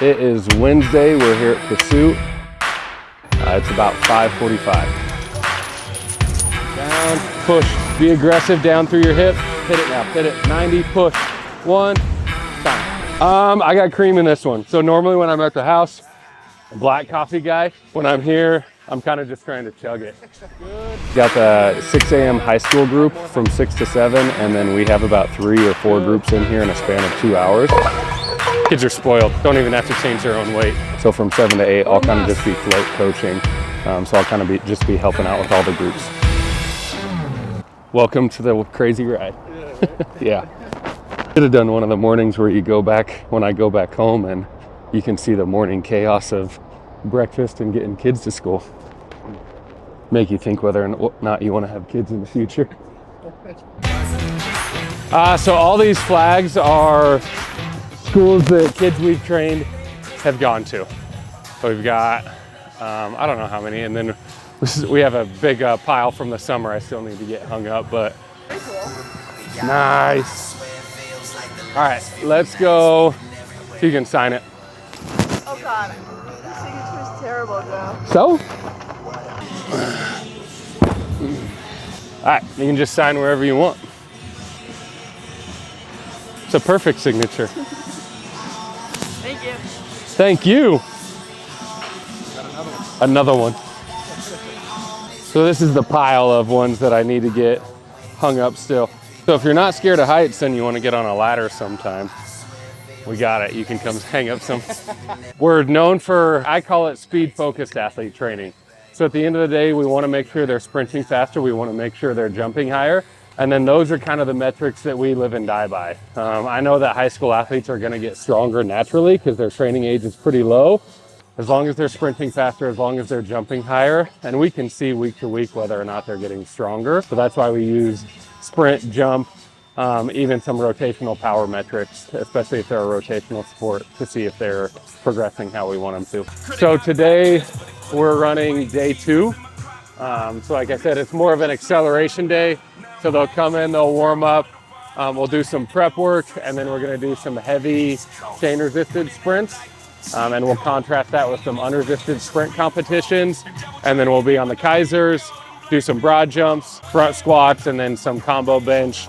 It is Wednesday, we're here at Pursuit. It's about 5:45. Down, push, be aggressive down through your hip. Hit it now, hit it, 90, push, 1, time. I got cream in this one. So normally when I'm at the house, black coffee guy. When I'm here, I'm kind of just trying to chug it. Good. Got the 6 a.m. high school group from 6 to 7, and then we have about 3 or 4 groups in here in a span of 2 hours. Kids are spoiled, don't even have to change their own weight. So from 7 to 8, I'll kind of just be float coaching. So I'll kind of just be helping out with all the groups. Welcome to the crazy ride. Yeah. Could have done one of the mornings where you go back, when I go back home, and you can see the morning chaos of breakfast and getting kids to school. Make you think whether or not you want to have kids in the future. So all these flags are schools that kids we've trained have gone to. So we've got, I don't know how many, and then we have a big pile from the summer I still need to get hung up, but nice. All right, let's go. So you can sign it. Oh God, this signature is terrible, Joe. So? All right, you can just sign wherever you want. It's a perfect signature. Thank you. Thank you. Another one. So this is the pile of ones that I need to get hung up still. So if you're not scared of heights and you want to get on a ladder sometime, we got it. You can come hang up some. We're known for, I call it speed-focused athlete training. So at the end of the day, we want to make sure they're sprinting faster. We want to make sure they're jumping higher. And then those are kind of the metrics that we live and die by. I know that high school athletes are going to get stronger naturally because their training age is pretty low. As long as they're sprinting faster, as long as they're jumping higher, and we can see week to week whether or not they're getting stronger. So that's why we use sprint, jump, even some rotational power metrics, especially if they're a rotational sport, to see if they're progressing how we want them to. So today we're running day 2. So like I said, it's more of an acceleration day. So they'll come in, they'll warm up, we'll do some prep work, and then we're gonna do some heavy chain resisted sprints. And we'll contrast that with some unresisted sprint competitions. And then we'll be on the Kaisers, do some broad jumps, front squats, and then some combo bench,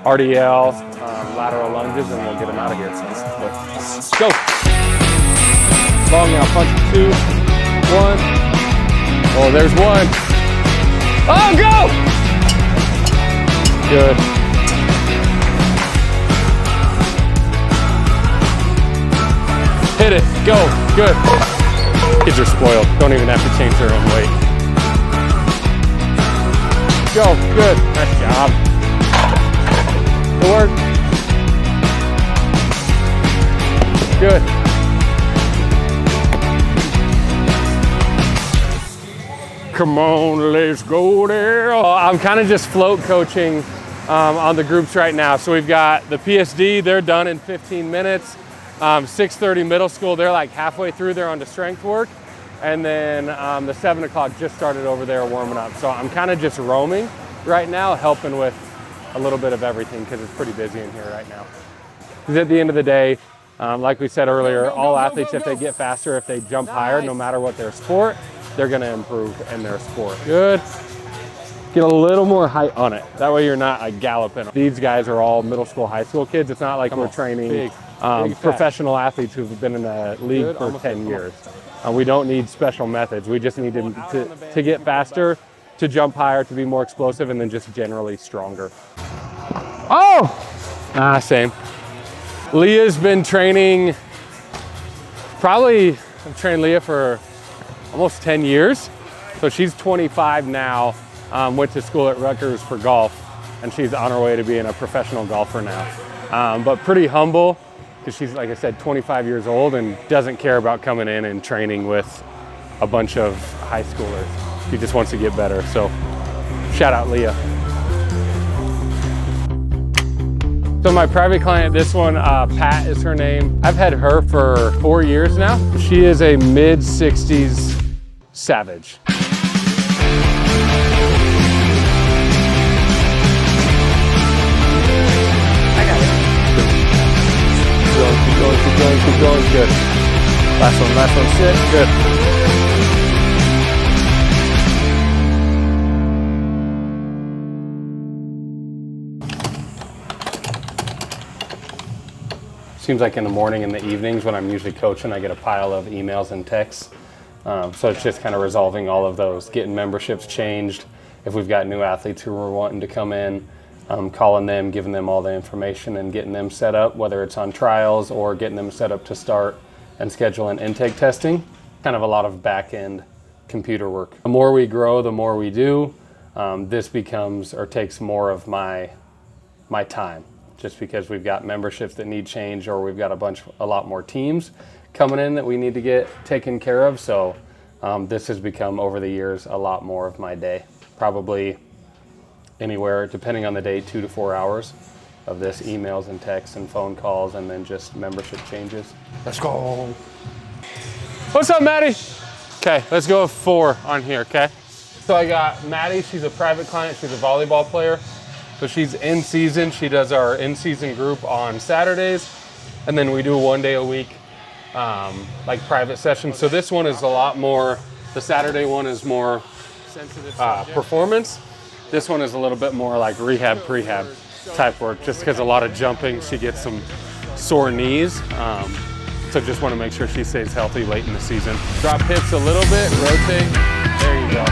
RDL, lateral lunges, and we'll get them out of here. Let's go. Long now, punch 2, 1. Oh, there's 1. Oh, go! Good. Hit it, go, good. Kids are spoiled, don't even have to change their own weight. Go, good, nice job. Good work. Good. Come on, let's go there. I'm kind of just float coaching on the groups right now. So we've got the PSD, they're done in 15 minutes. 6:30 middle school, they're like halfway through, they're on to strength work. And then the 7 o'clock just started over there warming up. So I'm kind of just roaming right now, helping with a little bit of everything because it's pretty busy in here right now. Because at the end of the day, like we said earlier, all athletes, if they get faster, if they jump higher, no matter what their sport, they're gonna improve in their sport. Good. Get a little more height on it. That way you're not like galloping. These guys are all middle school, high school kids. It's not like we're training big professional athletes who've been in the league for 10 years. We don't need special methods. We just need to get faster, to jump higher, to be more explosive, and then just generally stronger. Oh! Same. Leah's been training, I've trained Leah for almost 10 years. So she's 25 now, went to school at Rutgers for golf, and she's on her way to being a professional golfer now. But pretty humble, because she's, like I said, 25 years old and doesn't care about coming in and training with a bunch of high schoolers. She just wants to get better. So shout out Leah. So my private client, this one, Pat is her name. I've had her for 4 years now. She is a mid-60s savage. I got it. Keep going, good. Last one, sit, good. Seems like in the morning and the evenings when I'm usually coaching, I get a pile of emails and texts. So it's just kind of resolving all of those, getting memberships changed. If we've got new athletes who are wanting to come in, calling them, giving them all the information and getting them set up, whether it's on trials or getting them set up to start and scheduling intake testing. Kind of a lot of back end computer work. The more we grow, the more we do. This becomes or takes more of my time. Just because we've got memberships that need change or we've got a lot more teams coming in that we need to get taken care of. So this has become over the years a lot more of my day. Probably anywhere, depending on the day, 2 to 4 hours of this, emails and texts and phone calls and then just membership changes. Let's go. What's up, Maddie? Okay, let's go with 4 on here, okay? So I got Maddie, she's a private client, she's a volleyball player. So she's in season. She does our in-season group on Saturdays, and then we do 1 day a week, like private sessions. So this one is a lot more. The Saturday one is more sensitive performance. This one is a little bit more like rehab, prehab type work. Just because a lot of jumping, she gets some sore knees. So just want to make sure she stays healthy late in the season. Drop hips a little bit, rotate. There you go.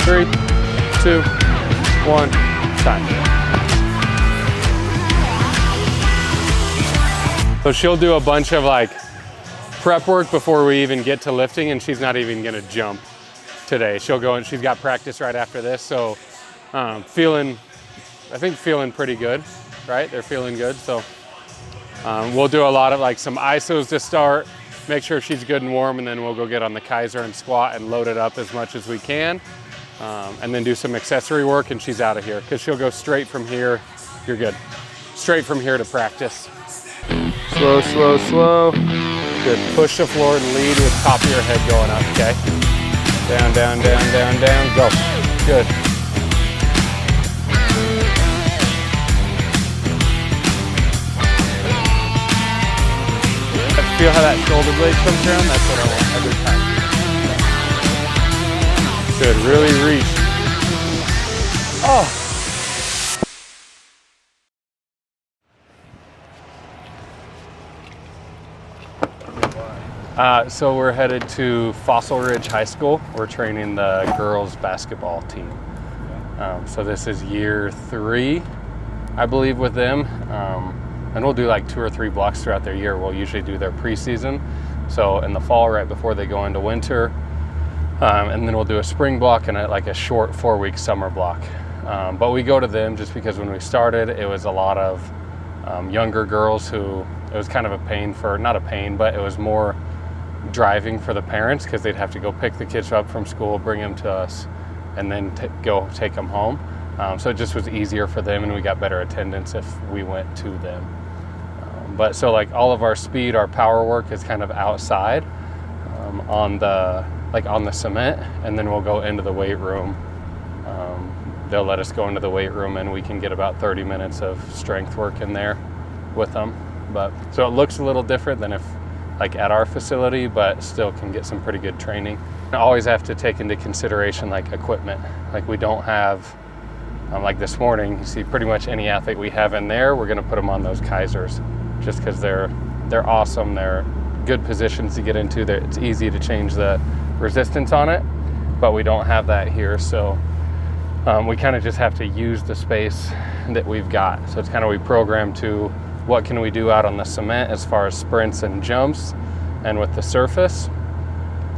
3, 2, 1, time. So she'll do a bunch of like prep work before we even get to lifting, and she's not even gonna jump today. She'll go and she's got practice right after this. So feeling pretty good, right? They're feeling good. So we'll do a lot of like some ISOs to start, make sure she's good and warm, and then we'll go get on the Kaiser and squat and load it up as much as we can. And then do some accessory work and she's out of here because she'll go straight from here. You're good. Straight from here to practice. Slow, slow, slow. Good. Push the floor and lead with top of your head going up, okay? Down, down, down, down, down. Go. Good. Feel how that shoulder blade comes down? That's what I want every time. Good, really reach. Oh. So we're headed to Fossil Ridge High School. We're training the girls basketball team. So this is year 3, I believe, with them. And we'll do like 2 or 3 blocks throughout their year. We'll usually do their preseason. So in the fall, right before they go into winter, and then we'll do a spring block and like a short 4-week summer block. But we go to them just because when we started, it was a lot of younger girls who, it was kind of a pain for, not a pain, but it was more driving for the parents because they'd have to go pick the kids up from school, bring them to us, and then go take them home. So it just was easier for them, and we got better attendance if we went to them. But so like all of our speed, our power work is kind of outside on the cement, and then we'll go into the weight room. They'll let us go into the weight room and we can get about 30 minutes of strength work in there with them. But so it looks a little different than if like at our facility, but still can get some pretty good training. I always have to take into consideration like equipment. Like we don't have, like this morning, you see pretty much any athlete we have in there, we're gonna put them on those Kaisers just because they're awesome. They're good positions to get into. It's easy to change the resistance on it, but we don't have that here. So we kind of just have to use the space that we've got. So it's kind of, we program to what can we do out on the cement as far as sprints and jumps and with the surface.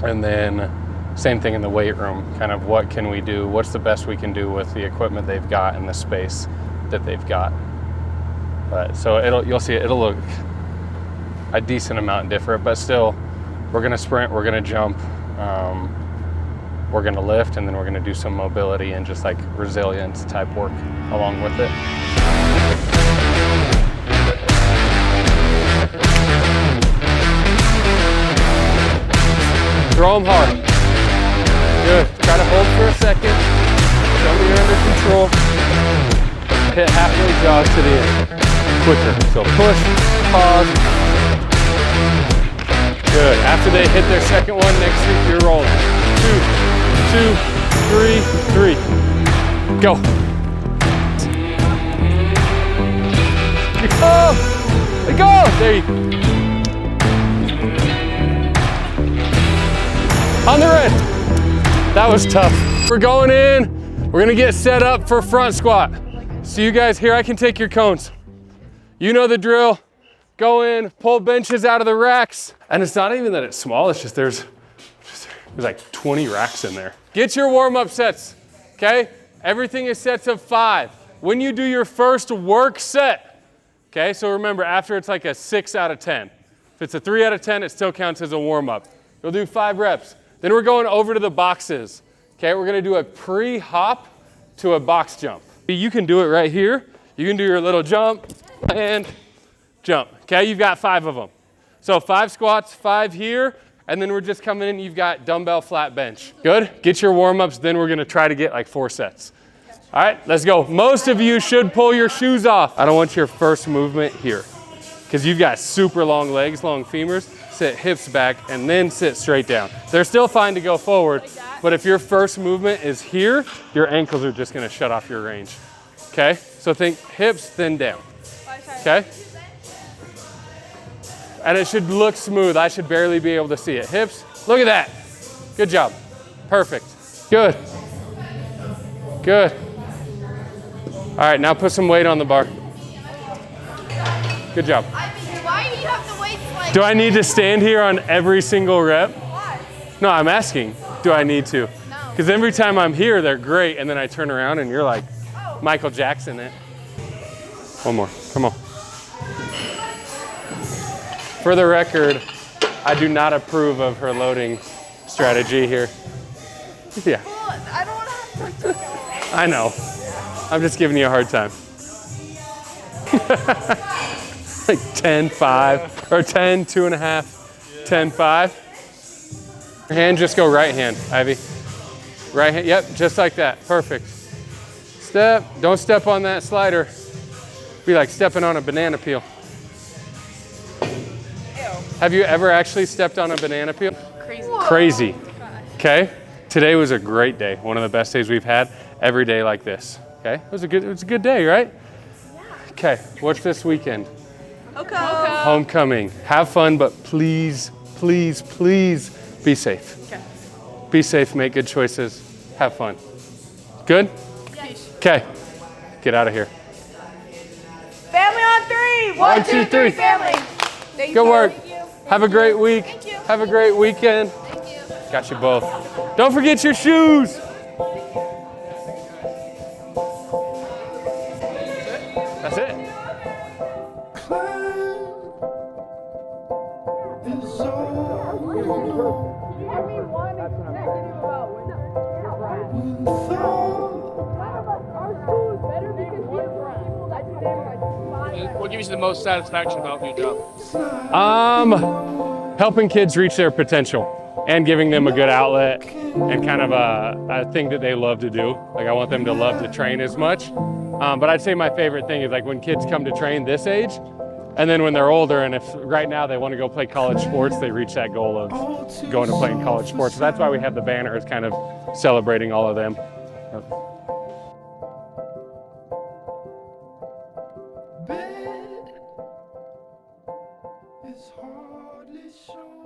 And then same thing in the weight room, kind of what can we do? What's the best we can do with the equipment they've got and the space that they've got. But so you'll see it'll look a decent amount different, but still we're gonna sprint, we're gonna jump, we're gonna lift, and then we're gonna do some mobility and just like resilience type work along with it. Throw them hard. Good. Try to hold for a second. Show me you're under control. Hit halfway jog to the end. quicker. So push, pause. Good. After they hit their second one, next week you're rolling. 2, 2, 3, 3. Go. Go. Go. There you go. On the red. That was tough. We're going in. We're gonna get set up for front squat. So you guys here, I can take your cones. You know the drill. Go in, pull benches out of the racks. And it's not even that it's small, it's just there's like 20 racks in there. Get your warm-up sets, okay? Everything is sets of 5. When you do your first work set, okay, so remember, after it's like a 6 out of 10. If it's a 3 out of 10, it still counts as a warm-up. You'll do 5 reps. Then we're going over to the boxes. Okay, we're gonna do a pre-hop to a box jump. You can do it right here. You can do your little jump and jump. Okay, you've got 5 of them. So 5 squats, 5 here, and then we're just coming in, you've got dumbbell flat bench. Good, get your warm-ups, then we're gonna try to get like 4 sets. All right, let's go. Most of you should pull your shoes off. I don't want your first movement here because you've got super long legs, long femurs. Sit hips back and then sit straight down. They're still fine to go forward, but if your first movement is here, your ankles are just gonna shut off your range. Okay, so think hips, then down. Okay? And it should look smooth. I should barely be able to see it. Hips, look at that. Good job. Perfect. Good. Good. All right, now put some weight on the bar. Good job. Why do you have the weights like? Do I need to stand here on every single rep? Why? No, I'm asking, do I need to? No. Because every time I'm here, they're great, and then I turn around and you're like Michael Jackson it. One more, come on. For the record, I do not approve of her loading strategy here. Yeah. Well, I don't want to have to. I know. I'm just giving you a hard time. Like 10, 5, or 10, 2.5, 10, 5. Your hand, just go right hand, Ivy. Right hand, yep, just like that, perfect. Step, don't step on that slider. Be like stepping on a banana peel. Ew. Have you ever actually stepped on a banana peel? Crazy. Crazy. Okay, today was a great day. One of the best days we've had, every day like this. Okay, it was a good day, right? Yeah. Okay, what's this weekend? Okay. Homecoming. Have fun, but please, please, please be safe. Okay. Be safe, make good choices, have fun. Good? Yes. Okay, get out of here. Family on 3. 1, 2, 3. Family. Thank Good you. work. Thank you. Have a great week. Thank you. Have a great weekend. Thank you. Got you both. Don't forget your shoes. That's it. What gives you the most satisfaction about your job? Helping kids reach their potential and giving them a good outlet and kind of a thing that they love to do. Like I want them to love to train as much. But I'd say my favorite thing is like when kids come to train this age, and then when they're older, and if right now they want to go play college sports, they reach that goal of going to playing college sports. So that's why we have the banners kind of celebrating all of them. Bed is hardly shown.